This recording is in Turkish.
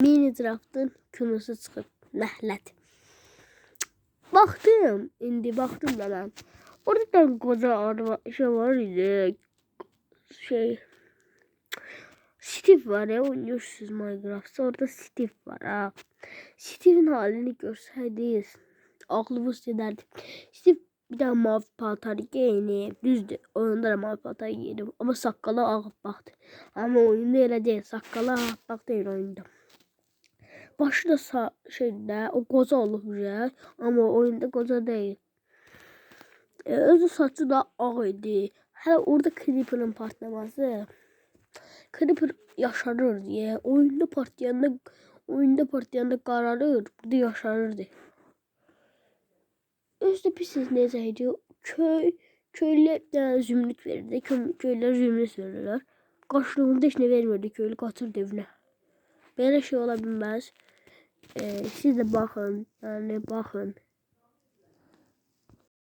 Minecraft'ın künüsü çıxıb. Nəhlət. Baxdım, indi baxdım da mən. Orada qoca araba şey var idi. Steve var ya, oynuyorsunuz Minecraft'ta. Orada Steve var ha. Steve'in halini görsəydiniz, ağlınız gedərdi. Steve bir tane mavi paltar giyinib, düzdür. Oyunda da mavi paltar giyinib. Ama saqqalı ağappaqdır. Ama oyunda elə deyil. Saqqalı ağappaq deyil oyunda. Başı da şeydə, o qoca olacaq. Ama oyunda qoca deyil. Özü saçı da ağ idi. Hələ orada Creeper'ın partlaması. Creeper yaşarır diye. Oyunda partlayanda qararır. Burada yaşarırdı. Özde pisiz necəydi? Köylülər zümrüt verirdi. Köylülər zümrüt verirlər. Qaşlığında heç nə vermirdi. Köylü qaçırdı evinə. Belə şey ola bilməz. Siz də baxın. Yəni baxın.